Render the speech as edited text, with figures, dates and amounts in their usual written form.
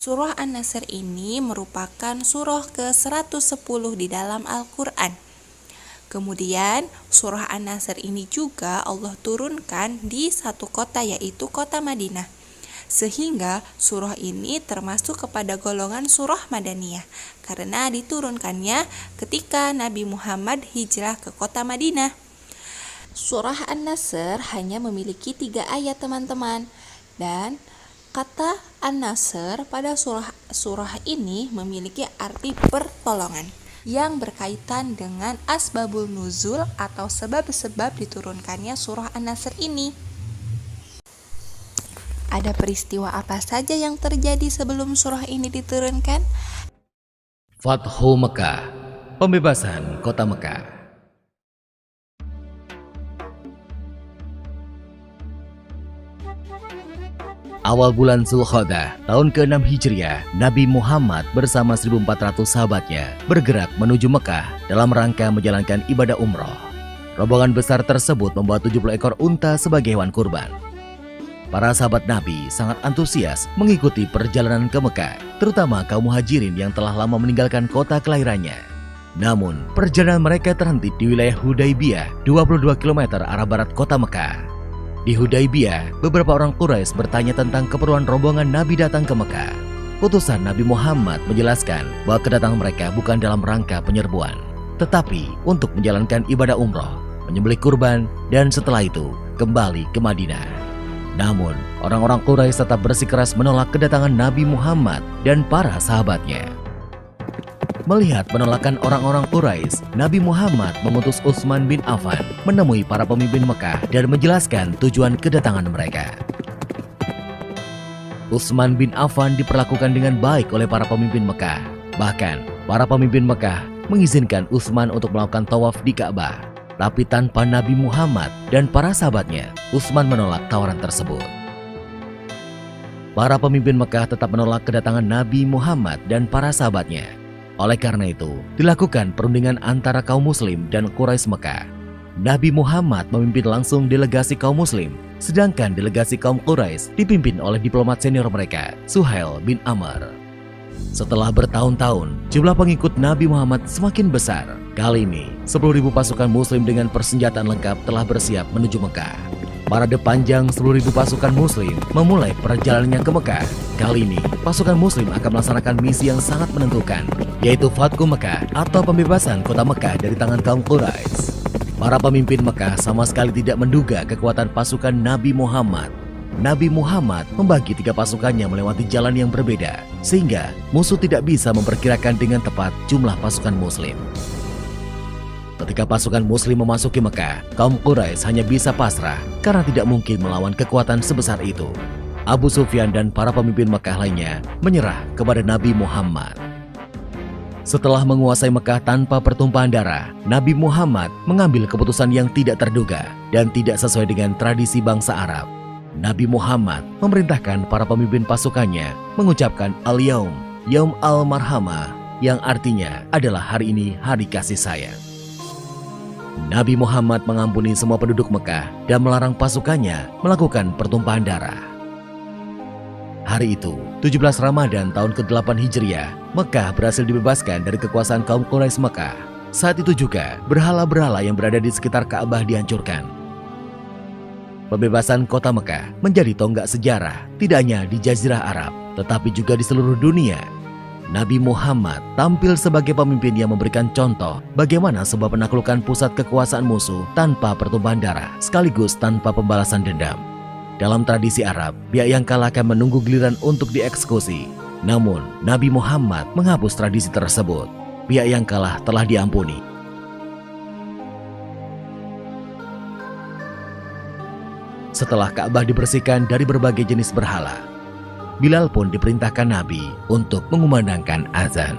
Surah An-Nasr ini merupakan surah ke-110 di dalam Al-Quran. Kemudian surah An-Nasr ini juga Allah turunkan di satu kota, yaitu kota Madinah. Sehingga surah ini termasuk kepada golongan surah Madaniyah karena diturunkannya ketika Nabi Muhammad hijrah ke kota Madinah. Surah An-Nasr hanya memiliki 3 ayat teman-teman, dan kata An-Nasr pada surah ini memiliki arti pertolongan yang berkaitan dengan asbabul nuzul atau sebab-sebab diturunkannya surah An-Nasr ini. Ada peristiwa apa saja yang terjadi sebelum surah ini diturunkan? Fathu Mekah, pembebasan kota Mekah. Awal bulan Zulkhodah, tahun ke-6 Hijriah, Nabi Muhammad bersama 1.400 sahabatnya bergerak menuju Mekah dalam rangka menjalankan ibadah umroh. Rombongan besar tersebut membawa 70 ekor unta sebagai hewan kurban. Para sahabat Nabi sangat antusias mengikuti perjalanan ke Mekah, terutama kaum muhajirin yang telah lama meninggalkan kota kelahirannya. Namun, perjalanan mereka terhenti di wilayah Hudaybiyah, 22 km arah barat kota Mekah. Di Hudaybiyah, beberapa orang Quraisy bertanya tentang keperluan rombongan Nabi datang ke Mekah. Utusan Nabi Muhammad menjelaskan bahwa kedatangan mereka bukan dalam rangka penyerbuan, tetapi untuk menjalankan ibadah umroh, menyembelih kurban, dan setelah itu kembali ke Madinah. Namun, orang-orang Quraisy tetap bersikeras menolak kedatangan Nabi Muhammad dan para sahabatnya. Melihat penolakan orang-orang Quraisy, Nabi Muhammad mengutus Utsman bin Affan menemui para pemimpin Mekah dan menjelaskan tujuan kedatangan mereka. Utsman bin Affan diperlakukan dengan baik oleh para pemimpin Mekah. Bahkan, para pemimpin Mekah mengizinkan Utsman untuk melakukan tawaf di Ka'bah. Tapi tanpa Nabi Muhammad dan para sahabatnya, Utsman menolak tawaran tersebut. Para pemimpin Mekah tetap menolak kedatangan Nabi Muhammad dan para sahabatnya. Oleh karena itu, dilakukan perundingan antara kaum muslim dan Quraisy Mekah. Nabi Muhammad memimpin langsung delegasi kaum muslim, sedangkan delegasi kaum Quraisy dipimpin oleh diplomat senior mereka, Suhail bin Amr. Setelah bertahun-tahun, jumlah pengikut Nabi Muhammad semakin besar. Kali ini, 10.000 pasukan muslim dengan persenjataan lengkap telah bersiap menuju Mekah. Parade panjang 10.000 pasukan muslim memulai perjalanannya ke Mekah. Kali ini, pasukan muslim akan melaksanakan misi yang sangat menentukan, yaitu Fathu Mekah atau pembebasan kota Mekah dari tangan kaum Quraisy. Para pemimpin Mekah sama sekali tidak menduga kekuatan pasukan Nabi Muhammad. Nabi Muhammad membagi 3 pasukannya melewati jalan yang berbeda, sehingga musuh tidak bisa memperkirakan dengan tepat jumlah pasukan muslim. Ketika pasukan muslim memasuki Mekah, kaum Quraisy hanya bisa pasrah karena tidak mungkin melawan kekuatan sebesar itu. Abu Sufyan dan para pemimpin Mekah lainnya menyerah kepada Nabi Muhammad. Setelah menguasai Mekah tanpa pertumpahan darah, Nabi Muhammad mengambil keputusan yang tidak terduga dan tidak sesuai dengan tradisi bangsa Arab. Nabi Muhammad memerintahkan para pemimpin pasukannya mengucapkan Al-Yaum, Yaum Al-Marhamah, yang artinya adalah hari ini hari kasih sayang. Nabi Muhammad mengampuni semua penduduk Mekah dan melarang pasukannya melakukan pertumpahan darah. Hari itu, 17 Ramadan tahun ke-8 Hijriah, Mekah berhasil dibebaskan dari kekuasaan kaum Quraisy Mekah. Saat itu juga, berhala-berhala yang berada di sekitar Ka'bah dihancurkan. Pembebasan kota Mekah menjadi tonggak sejarah, tidak hanya di Jazirah Arab, tetapi juga di seluruh dunia. Nabi Muhammad tampil sebagai pemimpin yang memberikan contoh bagaimana sebuah penaklukan pusat kekuasaan musuh tanpa pertumpahan darah, sekaligus tanpa pembalasan dendam. Dalam tradisi Arab, pihak yang kalah akan menunggu giliran untuk dieksekusi. Namun, Nabi Muhammad menghapus tradisi tersebut. Pihak yang kalah telah diampuni. Setelah Ka'bah dibersihkan dari berbagai jenis berhala, Bilal pun diperintahkan Nabi untuk mengumandangkan azan.